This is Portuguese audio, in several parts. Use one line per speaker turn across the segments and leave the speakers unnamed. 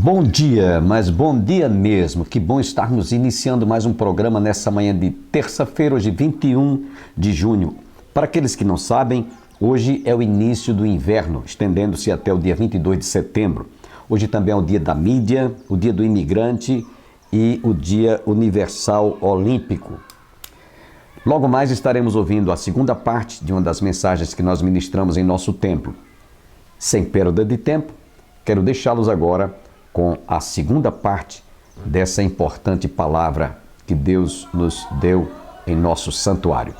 Bom dia, mas bom dia mesmo. Que bom estarmos iniciando mais um programa nessa manhã de terça-feira, hoje 21 de junho. Para aqueles que não sabem, hoje é o início do inverno, estendendo-se até o dia 22 de setembro. Hoje também é o dia da mídia, o dia do imigrante e o dia universal olímpico. Logo mais estaremos ouvindo a segunda parte de uma das mensagens que nós ministramos em nosso templo. Sem perda de tempo, quero deixá-los agora com a segunda parte dessa importante palavra que Deus nos deu em nosso santuário.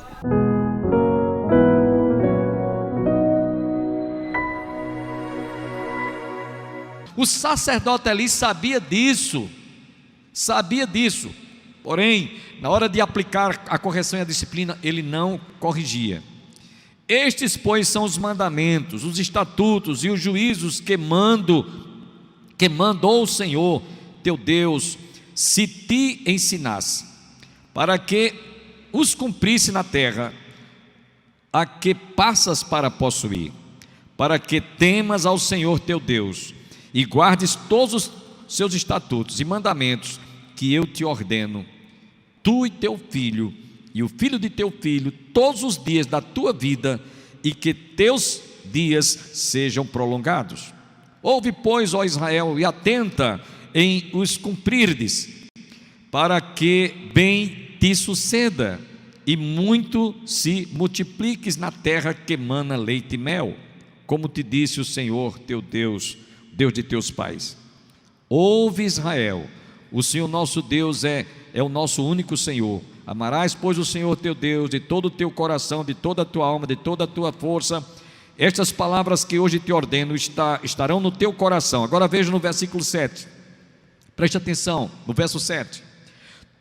O sacerdote ali sabia disso, porém, na hora de aplicar a correção e a disciplina, ele não corrigia. Estes, pois, são os mandamentos, os estatutos e os juízos que mandou o Senhor teu Deus, se te ensinasse, para que os cumprisse na terra a que passas para possuir, para que temas ao Senhor teu Deus e guardes todos os seus estatutos e mandamentos que eu te ordeno, tu e teu filho e o filho de teu filho, todos os dias da tua vida, e que teus dias sejam prolongados. Ouve, pois, ó Israel, e atenta em os cumprirdes, para que bem te suceda, e muito se multipliques na terra que mana leite e mel, como te disse o Senhor teu Deus, Deus de teus pais. Ouve, Israel, o Senhor nosso Deus é o nosso único Senhor. Amarás, pois, o Senhor teu Deus de todo o teu coração, de toda a tua alma, de toda a tua força. Estas palavras que hoje te ordeno estarão no teu coração. Agora veja no versículo 7. Preste atenção, no verso 7.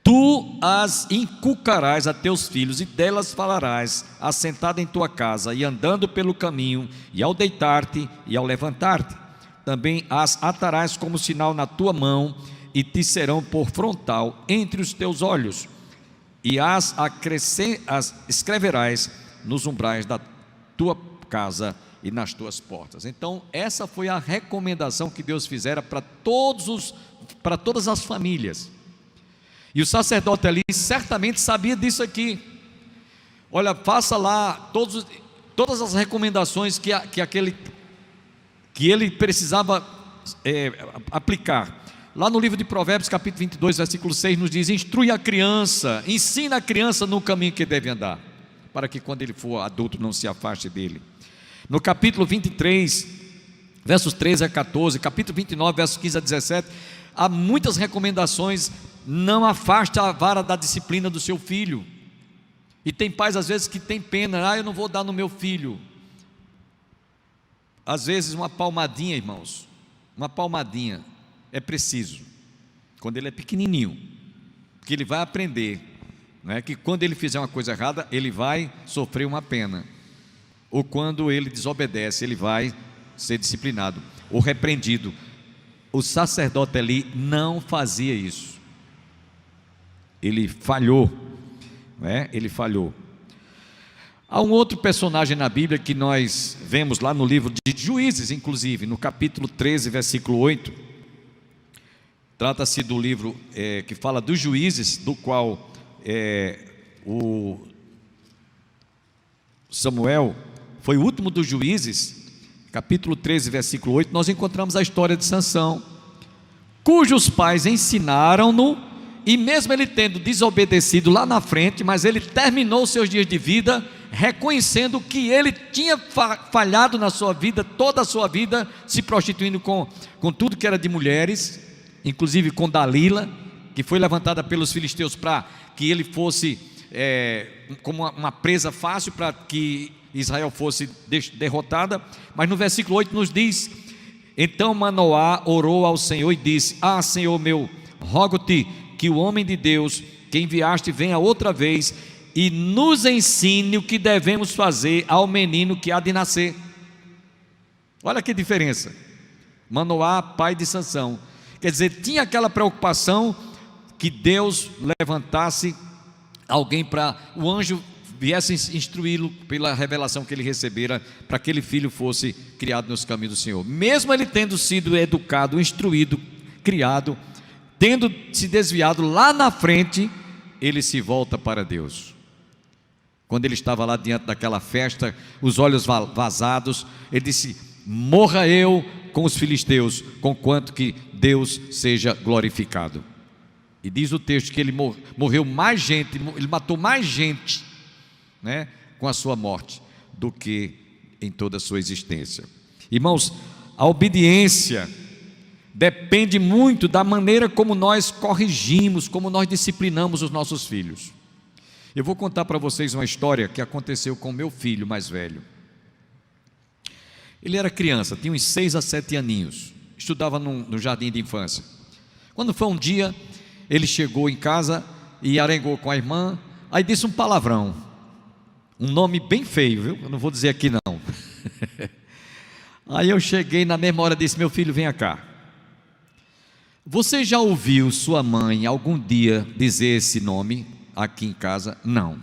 Tu as inculcarás a teus filhos, e delas falarás, assentado em tua casa, e andando pelo caminho, e ao deitar-te, e ao levantar-te. Também as atarás como sinal na tua mão, e te serão por frontal entre os teus olhos, e as escreverás nos umbrais da tua casa e nas tuas portas. Então, essa foi a recomendação que Deus fizera para todas as famílias. E o sacerdote ali certamente sabia disso aqui. Olha, faça lá todas as recomendações que ele precisava aplicar. Lá no livro de Provérbios, capítulo 22, versículo 6, nos diz: instrui a criança, ensina a criança no caminho que deve andar, para que quando ele for adulto não se afaste dele. No capítulo 23, versos 13 a 14, capítulo 29, versos 15 a 17, há muitas recomendações. Não afaste a vara da disciplina do seu filho. E tem pais às vezes que tem pena: eu não vou dar no meu filho. Às vezes uma palmadinha, irmãos, uma palmadinha é preciso, quando ele é pequenininho, porque ele vai aprender, não é, que quando ele fizer uma coisa errada, ele vai sofrer uma pena, ou quando ele desobedece, ele vai ser disciplinado ou repreendido. O sacerdote ali não fazia isso, ele falhou, não é? Ele falhou. Há um outro personagem na Bíblia que nós vemos lá no livro de Juízes, inclusive, no capítulo 13, versículo 8. Trata-se do livro que fala dos juízes, do qual o Samuel foi o último dos juízes. Capítulo 13, versículo 8, nós encontramos a história de Sansão, cujos pais ensinaram-no, e mesmo ele tendo desobedecido lá na frente, mas ele terminou seus dias de vida reconhecendo que ele tinha falhado na sua vida, toda a sua vida, se prostituindo com tudo que era de mulheres, inclusive com Dalila, que foi levantada pelos filisteus para que ele fosse como uma presa fácil para que Israel fosse derrotada. Mas no versículo 8 nos diz: então Manoá orou ao Senhor e disse: Senhor meu, rogo-te que o homem de Deus que enviaste venha outra vez e nos ensine o que devemos fazer ao menino que há de nascer. Olha que diferença. Manoá, pai de Sansão, quer dizer, tinha aquela preocupação que Deus levantasse alguém para o anjo viesse instruí-lo pela revelação que ele recebera, para que aquele filho fosse criado nos caminhos do Senhor, mesmo ele tendo sido educado, instruído, criado, tendo se desviado lá na frente, ele se volta para Deus. Quando ele estava lá diante daquela festa, os olhos vazados, ele disse: morra eu com os filisteus, conquanto que Deus seja glorificado. E diz o texto que ele morreu mais gente, ele matou mais gente, né, com a sua morte, do que em toda a sua existência. Irmãos, a obediência depende muito da maneira como nós corrigimos, como nós disciplinamos os nossos filhos. Eu vou contar para vocês uma história que aconteceu com meu filho mais velho. Ele era criança, tinha uns 6 a 7 aninhos, estudava no jardim de infância. Quando foi um dia, ele chegou em casa e arengou com a irmã, aí disse um palavrão, um nome bem feio, viu? Eu não vou dizer aqui não. Aí eu cheguei na mesma hora e disse: meu filho, venha cá. Você já ouviu sua mãe algum dia dizer esse nome aqui em casa? Não.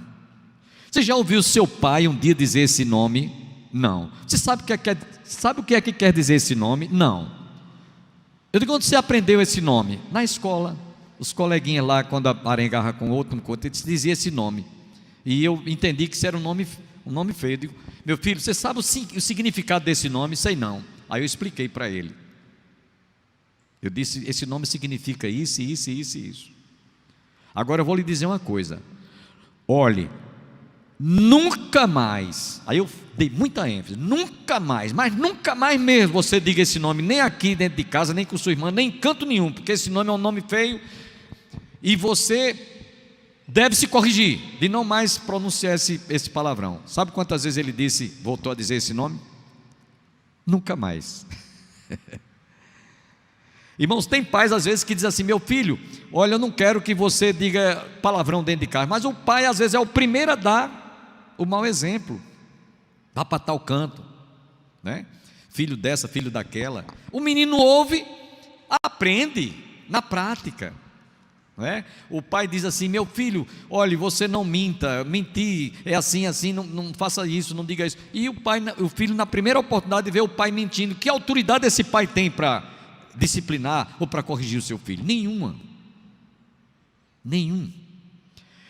Você já ouviu seu pai um dia dizer esse nome? Não. Você sabe o que é que quer dizer esse nome? Não. Eu digo: onde você aprendeu esse nome? Na escola. Os coleguinhas lá, quando arengava com outro, eles diziam esse nome. E eu entendi que isso era um nome feio. Eu digo: meu filho, você sabe o significado desse nome? Sei não. Aí eu expliquei para ele. Eu disse: esse nome significa isso, isso, isso e isso. Agora eu vou lhe dizer uma coisa. Olhe, nunca mais, aí eu dei muita ênfase, nunca mais, mas nunca mais mesmo você diga esse nome, nem aqui dentro de casa, nem com sua irmã, nem em canto nenhum, porque esse nome é um nome feio e você deve se corrigir de não mais pronunciar esse palavrão. Sabe quantas vezes ele voltou a dizer esse nome? Nunca mais. Irmãos, tem pais às vezes que dizem assim: meu filho, olha, eu não quero que você diga palavrão dentro de casa. Mas o pai às vezes é o primeiro a dar o mau exemplo. Vá para tal canto, né? Filho dessa, filho daquela. O menino ouve, aprende na prática, não é? O pai diz assim: meu filho, olha, você não minta, mentir é assim, assim, não faça isso, não diga isso. E o filho, na primeira oportunidade, vê o pai mentindo. Que autoridade esse pai tem para disciplinar ou para corrigir o seu filho? Nenhuma.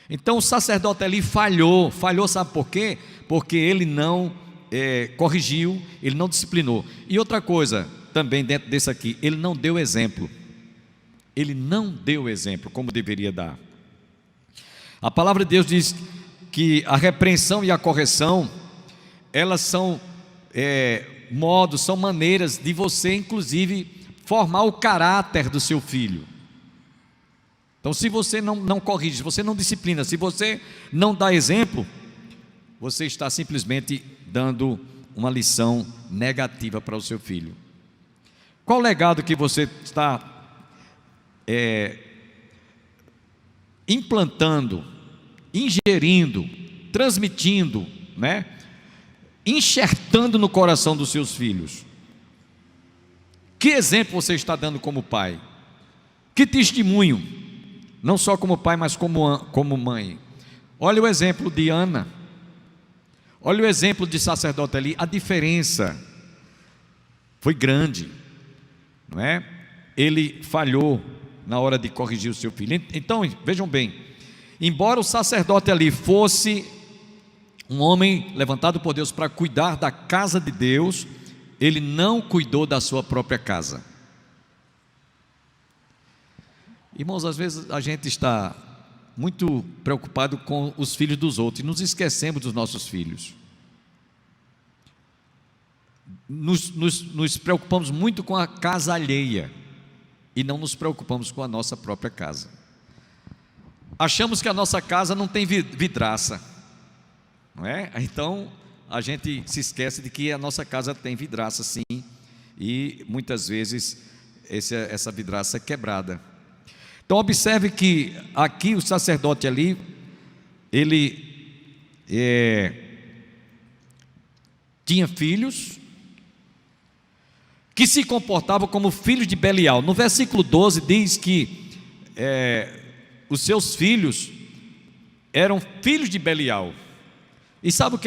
Então o sacerdote ali falhou, sabe por quê? Porque ele não corrigiu, ele não disciplinou. E outra coisa também dentro desse aqui, ele não deu exemplo. Como deveria dar. A palavra de Deus diz que a repreensão e a correção, elas são modos, são maneiras de você inclusive formar o caráter do seu filho. Então, se você não corrige, se você não disciplina, se você não dá exemplo, você está simplesmente dando uma lição negativa para o seu filho. Qual o legado que você está implantando, ingerindo, transmitindo, né? Enxertando no coração dos seus filhos? Que exemplo você está dando como pai? Que testemunho? Não só como pai, mas como mãe. Olha o exemplo de Ana. Olha o exemplo de sacerdote ali. A diferença foi grande, não é? Ele falhou na hora de corrigir o seu filho. Então, vejam bem, embora o sacerdote ali fosse um homem levantado por Deus para cuidar da casa de Deus, ele não cuidou da sua própria casa. Irmãos, às vezes a gente está muito preocupado com os filhos dos outros e nos esquecemos dos nossos filhos. Nos preocupamos muito com a casa alheia e não nos preocupamos com a nossa própria casa. Achamos que a nossa casa não tem vidraça, não é? Então a gente se esquece de que a nossa casa tem vidraça sim, e muitas vezes essa vidraça é quebrada. Então observe que aqui o sacerdote ali, ele tinha filhos que se comportavam como filhos de Belial. No versículo 12 diz que os seus filhos eram filhos de Belial. E sabe o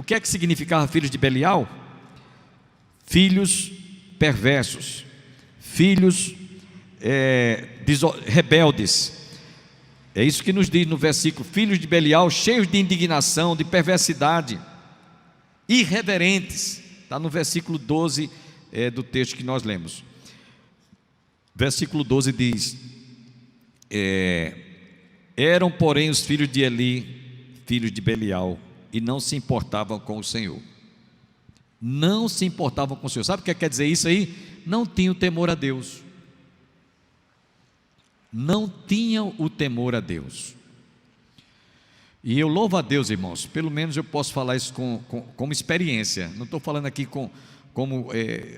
que é que significava filhos de Belial? Filhos perversos, filhos rebeldes. É isso que nos diz no versículo: filhos de Belial, cheios de indignação, de perversidade, irreverentes. Está no versículo 12 do texto que nós lemos. Versículo 12 diz: eram, porém, os filhos de Eli, filhos de Belial, e não se importavam com o Senhor. Não se importavam com o Senhor. Sabe o que quer dizer isso aí? Não tinham temor a Deus. Não tinham o temor a Deus. E eu louvo a Deus, irmãos, pelo menos eu posso falar isso como experiência. Não estou falando aqui como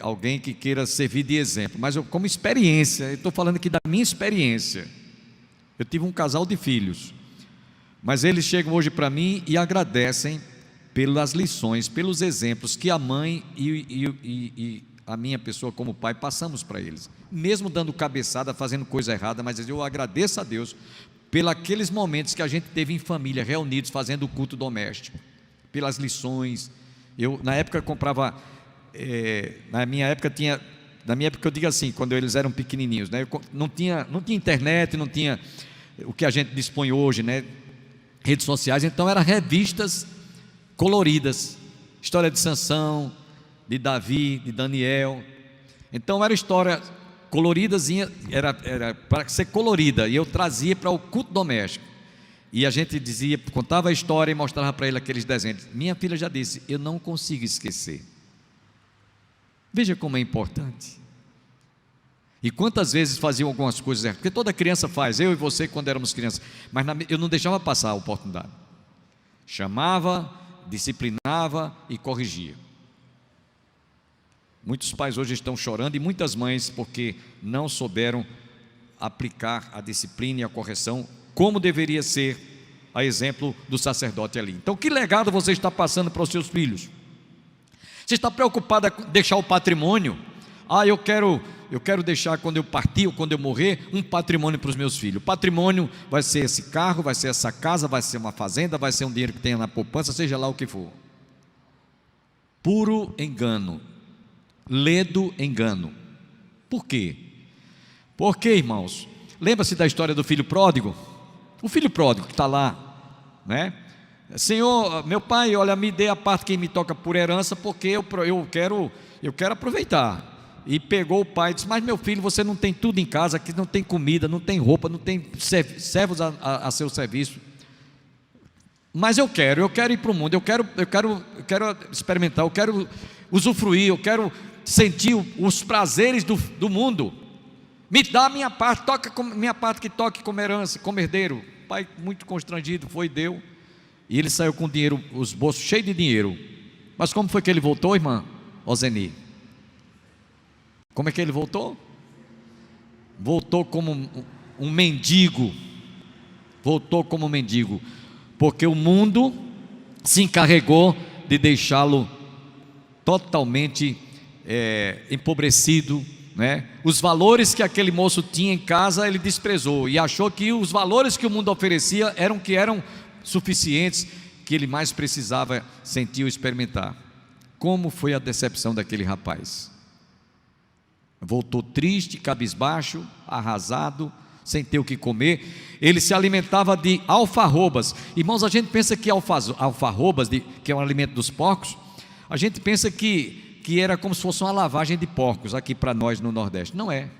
alguém que queira servir de exemplo, mas como experiência. Eu estou falando aqui da minha experiência. Eu tive um casal de filhos, mas eles chegam hoje para mim e agradecem pelas lições, pelos exemplos que a mãe e a minha pessoa como pai passamos para eles, mesmo dando cabeçada, fazendo coisa errada, mas eu agradeço a Deus pelos momentos que a gente teve em família, reunidos, fazendo o culto doméstico, pelas lições. Eu na época comprava, na minha época eu digo assim, quando eles eram pequenininhos, né? Não tinha internet, não tinha o que a gente dispõe hoje, né? Redes sociais. Então eram revistas coloridas, história de Sansão, de Davi, de Daniel. Então era história coloridazinha, era para ser colorida, e eu trazia para o culto doméstico, e a gente dizia, contava a história e mostrava para ele aqueles desenhos. Minha filha já disse: eu não consigo esquecer. Veja como é importante. E quantas vezes faziam algumas coisas erradas, porque toda criança faz, eu e você quando éramos crianças, mas eu não deixava passar a oportunidade. Chamava, disciplinava e corrigia. Muitos pais hoje estão chorando, e muitas mães, porque não souberam aplicar a disciplina e a correção como deveria ser, a exemplo do sacerdote ali. Então, que legado você está passando para os seus filhos? Você está preocupado em deixar o patrimônio? Eu quero deixar, quando eu partir ou quando eu morrer, um patrimônio para os meus filhos. O patrimônio vai ser esse carro, vai ser essa casa, vai ser uma fazenda, vai ser um dinheiro que tenha na poupança, seja lá o que for. Puro engano, ledo engano. Por quê? Porque, irmãos, lembra-se da história do filho pródigo? O filho pródigo que está lá, né? Senhor, meu pai, olha, me dê a parte que me toca por herança, porque eu quero aproveitar. E pegou o pai e disse: mas meu filho, você não tem tudo em casa, aqui não tem comida, não tem roupa, não tem servos a seu serviço. Mas eu quero ir para o mundo, eu quero experimentar, eu quero usufruir, eu quero sentir os prazeres do mundo. Me dá a minha parte, minha parte que toque como herança, como herdeiro. O pai, muito constrangido, foi e deu. E ele saiu com dinheiro, os bolsos cheios de dinheiro. Mas como foi que ele voltou, irmã Ozeni? Como é que ele voltou? Voltou como um mendigo. Voltou como um mendigo, porque o mundo se encarregou de deixá-lo totalmente empobrecido, né? Os valores que aquele moço tinha em casa, ele desprezou e achou que os valores que o mundo oferecia eram suficientes, que ele mais precisava sentir ou experimentar. Como foi a decepção daquele rapaz? Voltou triste, cabisbaixo, arrasado, sem ter o que comer. Ele se alimentava de alfarrobas. Irmãos, a gente pensa que alfarrobas, que é um alimento dos porcos, a gente pensa que era como se fosse uma lavagem de porcos aqui para nós no Nordeste. Não é.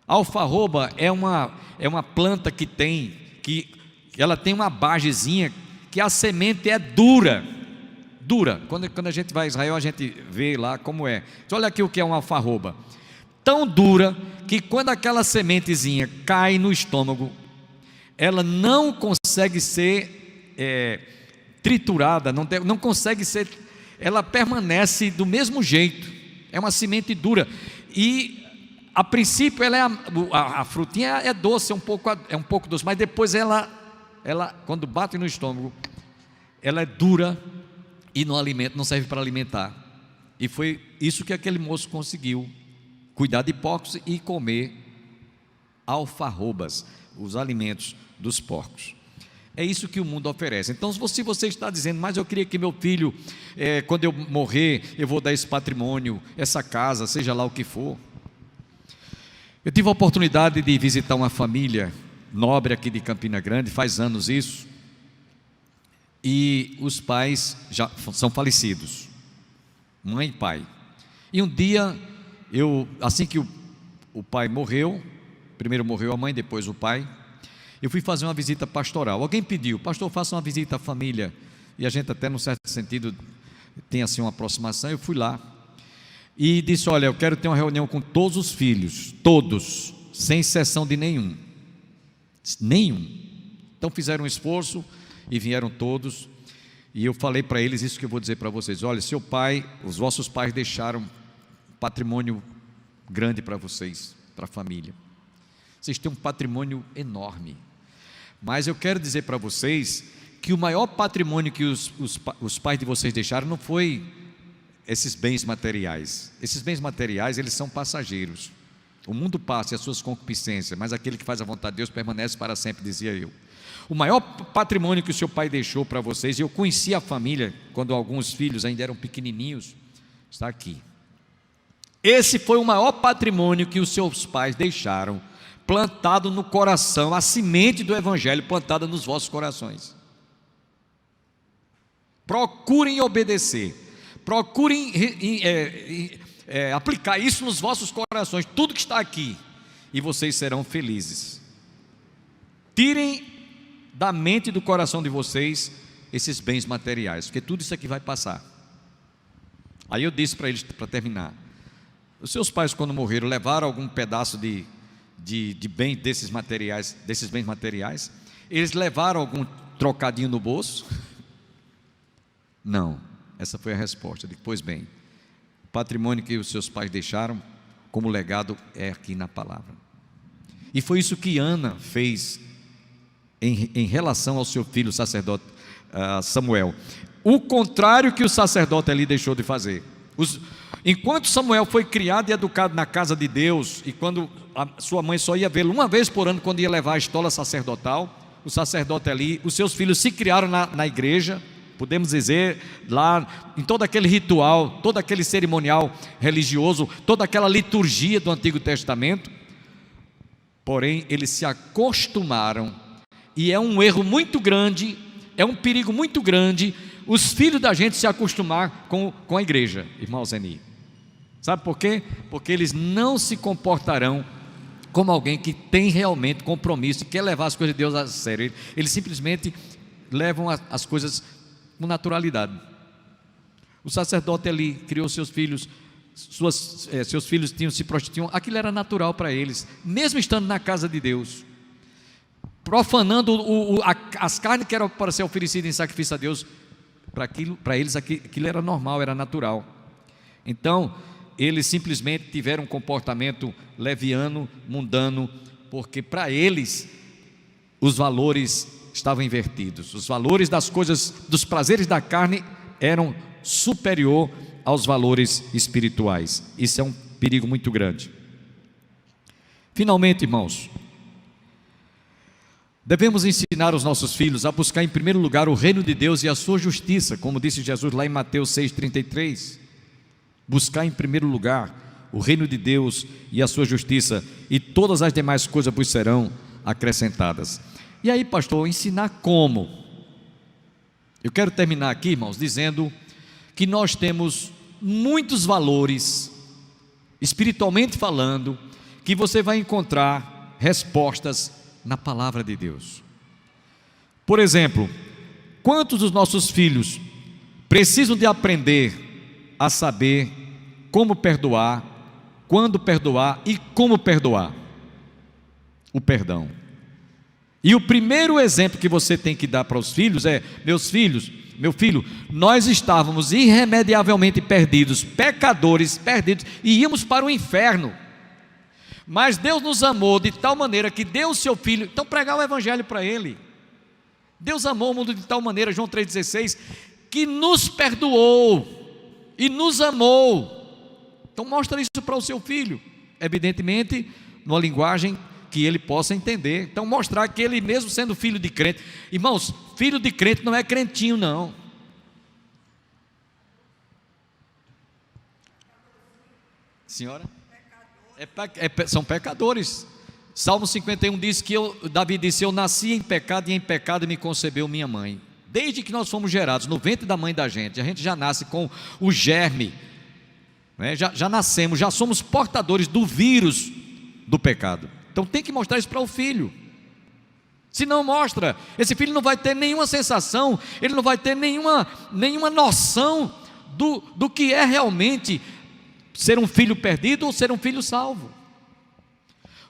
Alfarroba é uma planta que ela tem uma bagezinha, que a semente é dura. Quando a gente vai a Israel, a gente vê lá como é. Então, olha aqui o que é uma alfarroba. Tão dura que quando aquela sementezinha cai no estômago, ela não consegue ser triturada, não consegue ser, ela permanece do mesmo jeito. É uma semente dura. E a princípio a frutinha é doce, é um pouco doce, mas depois ela quando bate no estômago, ela é dura e não serve para alimentar. E foi isso que aquele moço conseguiu: cuidar de porcos e comer alfarrobas, os alimentos dos porcos. É isso que o mundo oferece. Então, se você está dizendo: mas eu queria que meu filho, quando eu morrer, eu vou dar esse patrimônio, essa casa, seja lá o que for. Eu tive a oportunidade de visitar uma família nobre aqui de Campina Grande, faz anos isso, e os pais já são falecidos, mãe e pai. E um dia, assim que o pai morreu, primeiro morreu a mãe, depois o pai, eu fui fazer uma visita pastoral. Alguém pediu: pastor, faça uma visita à família, e a gente até num certo sentido tem assim uma aproximação. Eu fui lá e disse: olha, eu quero ter uma reunião com todos os filhos, todos, sem exceção de nenhum. Então fizeram um esforço e vieram todos, e eu falei para eles isso que eu vou dizer para vocês: olha, seu pai, os vossos pais deixaram patrimônio grande para vocês, para a família. Vocês têm um patrimônio enorme, mas eu quero dizer para vocês que o maior patrimônio que os pais de vocês deixaram não foi esses bens materiais. Esses bens materiais, eles são passageiros. O mundo passa e as suas concupiscências, mas aquele que faz a vontade de Deus permanece para sempre, dizia eu. O maior patrimônio que o seu pai deixou para vocês, e eu conheci a família quando alguns filhos ainda eram pequenininhos, está aqui. Esse foi o maior patrimônio que os seus pais deixaram, plantado no coração, a semente do Evangelho plantada nos vossos corações. Procurem obedecer, procurem aplicar isso nos vossos corações, tudo que está aqui, e vocês serão felizes. Tirem da mente e do coração de vocês esses bens materiais, porque tudo isso aqui vai passar. Aí eu disse para eles, para terminar: os seus pais, quando morreram, levaram algum pedaço de bem desses bens materiais? Eles levaram algum trocadinho no bolso? Não. Essa foi a resposta. Eu digo: pois bem, o patrimônio que os seus pais deixaram como legado é aqui na palavra. E foi isso que Ana fez em relação ao seu filho, o sacerdote Samuel. O contrário que o sacerdote ali deixou de fazer. Enquanto Samuel foi criado e educado na casa de Deus, e quando a sua mãe só ia vê-lo uma vez por ano, quando ia levar a estola sacerdotal, o sacerdote ali, os seus filhos se criaram na igreja, podemos dizer, lá em todo aquele ritual, todo aquele cerimonial religioso, toda aquela liturgia do Antigo Testamento. Porém, eles se acostumaram, e é um erro muito grande, é um perigo muito grande, os filhos da gente se acostumar com a igreja, irmão Zeni. Sabe por quê? Porque eles não se comportarão como alguém que tem realmente compromisso e quer levar as coisas de Deus a sério. Eles simplesmente levam as coisas com naturalidade. O sacerdote ali criou seus filhos, seus filhos se prostituíam, aquilo era natural para eles, mesmo estando na casa de Deus, profanando as carnes que eram para ser oferecidas em sacrifício a Deus. Para eles aquilo era normal, era natural. Então eles simplesmente tiveram um comportamento leviano, mundano, porque para eles os valores estavam invertidos. Os valores das coisas, dos prazeres da carne eram superior aos valores espirituais. Isso é um perigo muito grande. Finalmente, irmãos, devemos ensinar os nossos filhos a buscar em primeiro lugar o reino de Deus e a sua justiça, como disse Jesus lá em Mateus 6,33. Buscar em primeiro lugar o reino de Deus e a sua justiça, e todas as demais coisas vos serão acrescentadas. E aí, pastor, ensinar como? Eu quero terminar aqui, irmãos, dizendo que nós temos muitos valores, espiritualmente falando, que você vai encontrar respostas na palavra de Deus. Por exemplo, quantos dos nossos filhos precisam de aprender a saber como perdoar, quando perdoar e como perdoar? O perdão. E o primeiro exemplo que você tem que dar para os filhos é: meu filho, nós estávamos irremediavelmente perdidos, pecadores, perdidos, e íamos para o inferno. Mas Deus nos amou de tal maneira que deu o seu Filho. Então pregar o Evangelho para ele. Deus amou o mundo de tal maneira, João 3,16, que nos perdoou e nos amou. Então mostra isso para o seu filho, evidentemente numa linguagem que ele possa entender. Então mostrar que ele mesmo sendo filho de crente, irmãos, filho de crente não é crentinho não. Senhora? São pecadores. Salmo 51 diz que Davi disse: eu nasci em pecado e em pecado me concebeu minha mãe. Desde que nós fomos gerados no ventre da mãe da gente, a gente já nasce com o germe, né? já nascemos, já somos portadores do vírus do pecado. Então tem que mostrar isso para o filho. Se não mostra, esse filho não vai ter nenhuma sensação, ele não vai ter nenhuma noção do que é realmente ser um filho perdido ou ser um filho salvo.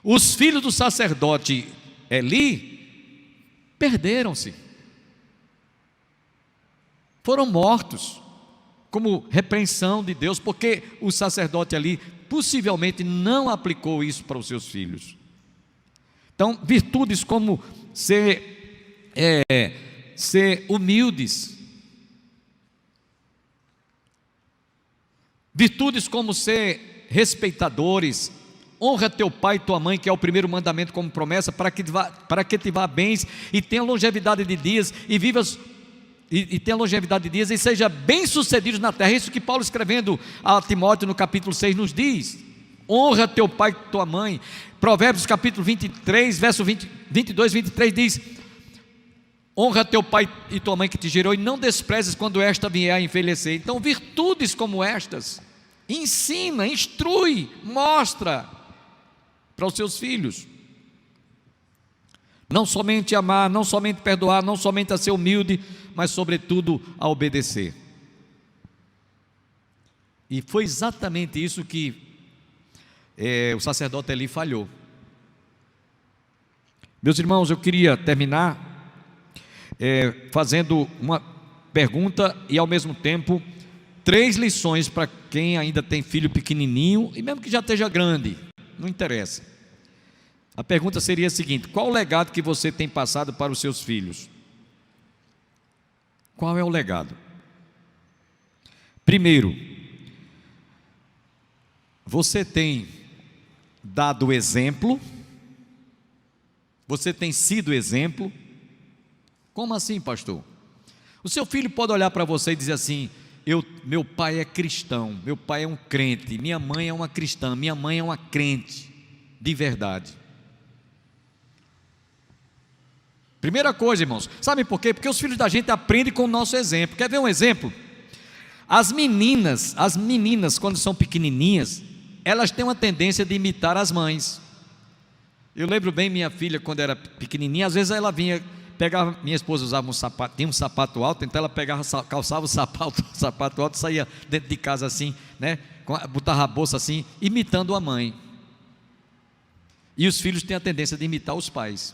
Os filhos do sacerdote Eli perderam-se, foram mortos como repreensão de Deus, porque o sacerdote ali possivelmente não aplicou isso para os seus filhos. Então, virtudes como ser humildes, virtudes como ser respeitadores, honra teu pai e tua mãe, que é o primeiro mandamento como promessa, para que te vá bens e tenha longevidade de dias e vivas e tenha longevidade de dias e seja bem sucedido na terra. Isso que Paulo, escrevendo a Timóteo no capítulo 6, nos diz: honra teu pai e tua mãe. Provérbios capítulo 23, verso 22, 23 diz: honra teu pai e tua mãe que te gerou, e não desprezes quando esta vier a envelhecer. Então, virtudes como estas, ensina, instrui, mostra para os seus filhos. Não somente amar, não somente perdoar, não somente a ser humilde, mas sobretudo a obedecer. E foi exatamente isso que o sacerdote Eli falhou. Meus irmãos, eu queria terminar fazendo uma pergunta e ao mesmo tempo 3 lições para quem ainda tem filho pequenininho e mesmo que já esteja grande, não interessa. A pergunta seria a seguinte: qual o legado que você tem passado para os seus filhos? Qual é o legado? Primeiro, você tem dado exemplo? Você tem sido exemplo? Como assim, pastor? O seu filho pode olhar para você e dizer assim: meu pai é cristão, meu pai é um crente, minha mãe é uma cristã, minha mãe é uma crente de verdade. Primeira coisa, irmãos, sabe por quê? Porque os filhos da gente aprendem com o nosso exemplo. Quer ver um exemplo? As meninas, quando são pequenininhas, elas têm uma tendência de imitar as mães. Eu lembro bem minha filha quando era pequenininha, às vezes ela vinha, pegava, minha esposa usava tinha um sapato alto, então ela pegava, calçava o sapato alto, saía dentro de casa assim, né? Botava a bolsa assim, imitando a mãe. E os filhos têm a tendência de imitar os pais,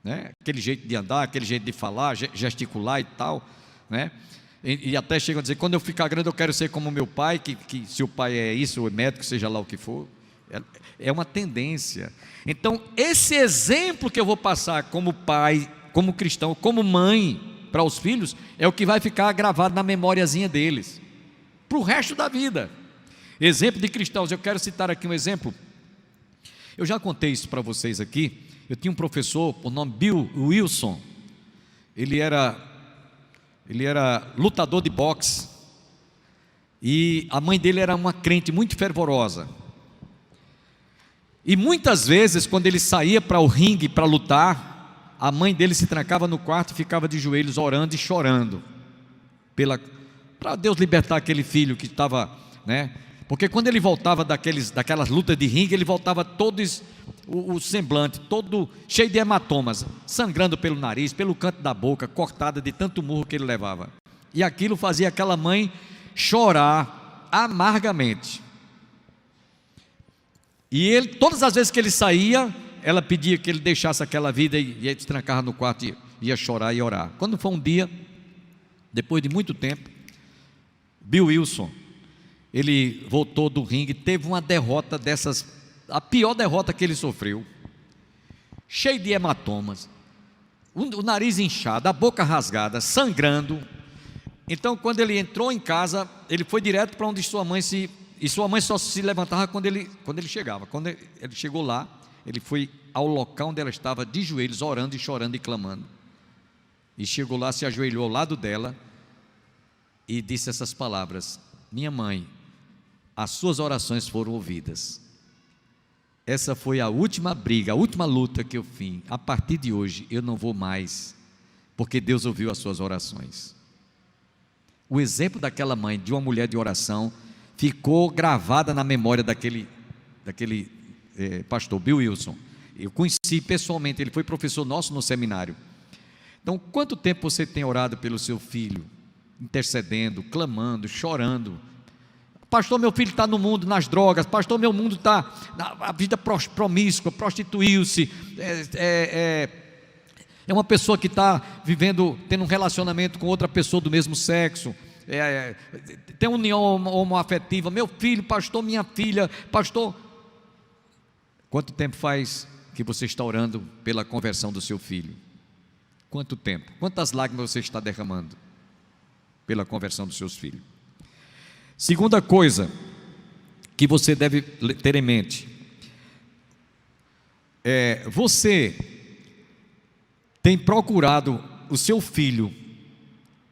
né? Aquele jeito de andar, aquele jeito de falar, gesticular e tal, né? E até chegam a dizer: quando eu ficar grande eu quero ser como meu pai, que se o pai é isso, ou é médico, seja lá o que for. É uma tendência. Então esse exemplo que eu vou passar como pai, como cristão, como mãe para os filhos, é o que vai ficar gravado na memóriazinha deles para o resto da vida. Exemplo de cristãos, eu quero citar aqui um exemplo. Eu já contei isso para vocês aqui. Eu tinha um professor, por nome Bill Wilson. Ele era lutador de boxe, e a mãe dele era uma crente muito fervorosa. E muitas vezes, quando ele saía para o ringue para lutar, a mãe dele se trancava no quarto e ficava de joelhos orando e chorando para Deus libertar aquele filho que estava, né? Porque quando ele voltava daquelas lutas de ringue, ele voltava todos o semblante todo cheio de hematomas, sangrando pelo nariz, pelo canto da boca, cortada de tanto murro que ele levava. E aquilo fazia aquela mãe chorar amargamente. E ele, todas as vezes que ele saía, ela pedia que ele deixasse aquela vida e ele se trancava no quarto e ia chorar e orar. Quando foi um dia, depois de muito tempo, Bill Wilson, ele voltou do ringue, teve uma derrota dessas, a pior derrota que ele sofreu, cheio de hematomas, o nariz inchado, a boca rasgada, sangrando. Então, quando ele entrou em casa, ele foi direto para onde sua mãe e sua mãe só se levantava quando ele chegava. Quando ele chegou lá, ele foi ao local onde ela estava, de joelhos, orando e chorando e clamando. E chegou lá, se ajoelhou ao lado dela e disse essas palavras: minha mãe, as suas orações foram ouvidas. Essa foi a última briga, a última luta que eu fiz. A partir de hoje eu não vou mais, porque Deus ouviu as suas orações. O exemplo daquela mãe, de uma mulher de oração, ficou gravada na memória daquele pastor Bill Wilson. Eu conheci pessoalmente, ele foi professor nosso no seminário. Então, quanto tempo você tem orado pelo seu filho, intercedendo, clamando, chorando? Pastor, meu filho está no mundo, nas drogas. Pastor, meu mundo está na vida promíscua, prostituiu-se. É uma pessoa que está vivendo, tendo um relacionamento com outra pessoa do mesmo sexo. Tem união homoafetiva. Meu filho, pastor, minha filha, pastor. Quanto tempo faz que você está orando pela conversão do seu filho? Quanto tempo? Quantas lágrimas você está derramando pela conversão dos seus filhos? Segunda coisa que você deve ter em mente, você tem procurado o seu filho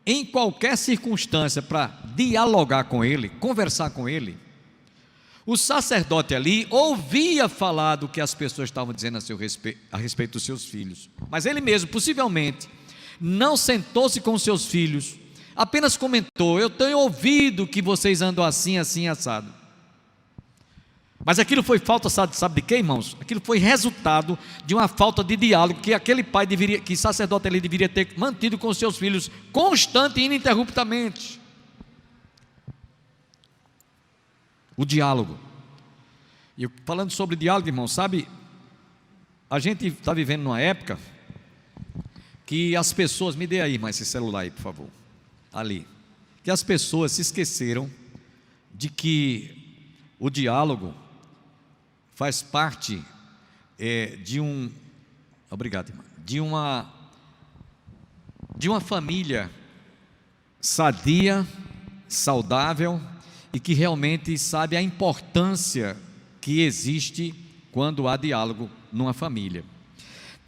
em qualquer circunstância para dialogar com ele, conversar com ele? O sacerdote ali ouvia falar do que as pessoas estavam dizendo a respeito dos seus filhos, mas ele mesmo, possivelmente, não sentou-se com os seus filhos, apenas comentou: eu tenho ouvido que vocês andam assim, assim, assado. Mas aquilo foi falta, sabe de quê, irmãos? Aquilo foi resultado de uma falta de diálogo que aquele pai deveria, que sacerdote ali deveria ter mantido com os seus filhos, constante e ininterruptamente. O diálogo. E falando sobre diálogo, irmão, sabe, a gente está vivendo numa época que as pessoas, me dê aí mais esse celular aí, por favor, ali, que as pessoas se esqueceram de que o diálogo faz parte obrigado, irmão, de uma família sadia, saudável, e que realmente sabe a importância que existe quando há diálogo numa família.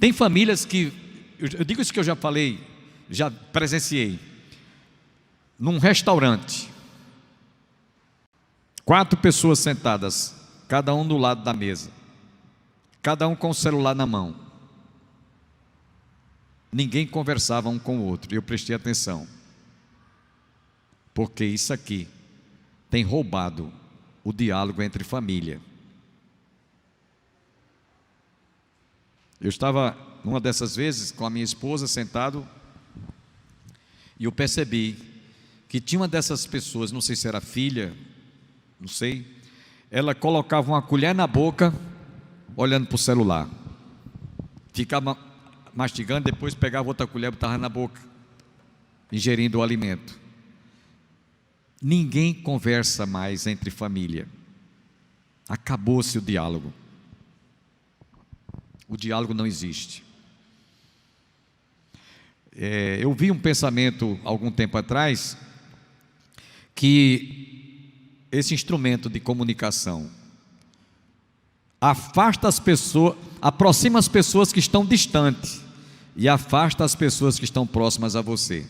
Tem famílias que, eu digo isso que eu já falei, já presenciei, num restaurante, 4 pessoas sentadas, cada um do lado da mesa, cada um com o celular na mão, ninguém conversava um com o outro, e eu prestei atenção, porque isso aqui tem roubado o diálogo entre família. Eu estava numa dessas vezes com a minha esposa sentado, e eu percebi que tinha uma dessas pessoas, não sei se era filha, não sei, ela colocava uma colher na boca, olhando para o celular, ficava mastigando, depois pegava outra colher e botava na boca, ingerindo o alimento. Ninguém conversa mais entre família. Acabou-se o diálogo. O diálogo não existe. Eu vi um pensamento algum tempo atrás que esse instrumento de comunicação afasta as pessoas, aproxima as pessoas que estão distantes e afasta as pessoas que estão próximas a você.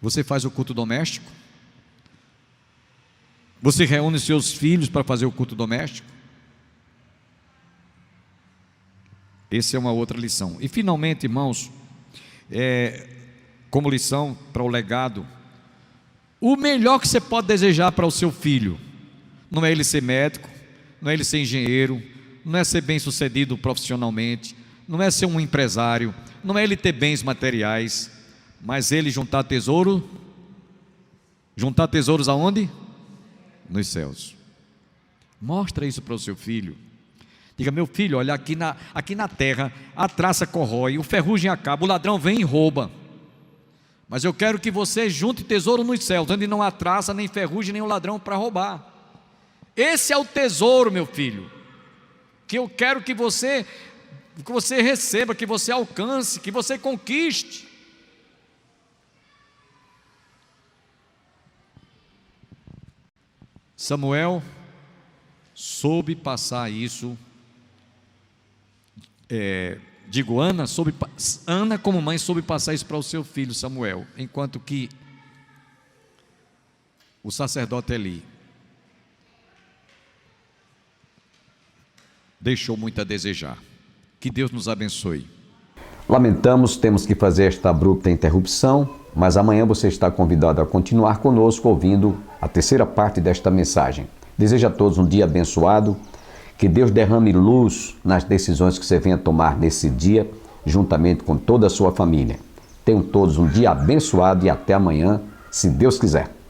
Você faz o culto doméstico? Você reúne seus filhos para fazer o culto doméstico? Essa é uma outra lição. E finalmente, irmãos, como lição para o legado, o melhor que você pode desejar para o seu filho não é ele ser médico, não é ele ser engenheiro, não é ser bem sucedido profissionalmente, não é ser um empresário, não é ele ter bens materiais, mas ele juntar tesouros aonde? Nos céus. Mostra isso para o seu filho. Diga: meu filho, olha, aqui na terra a traça corrói, o ferrugem acaba, o ladrão vem e rouba, mas eu quero que você junte tesouro nos céus, onde não há traça, nem ferrugem, nem o ladrão para roubar. Esse é o tesouro, meu filho, que eu quero que você receba, que você alcance, que você conquiste. Samuel soube passar isso, Ana como mãe soube passar isso para o seu filho Samuel, enquanto que o sacerdote Eli deixou muito a desejar. Que Deus nos abençoe.
Lamentamos, temos que fazer esta abrupta interrupção, mas amanhã você está convidado a continuar conosco ouvindo a terceira parte desta mensagem. Desejo a todos um dia abençoado, que Deus derrame luz nas decisões que você venha tomar nesse dia, juntamente com toda a sua família. Tenham todos um dia abençoado e até amanhã, se Deus quiser.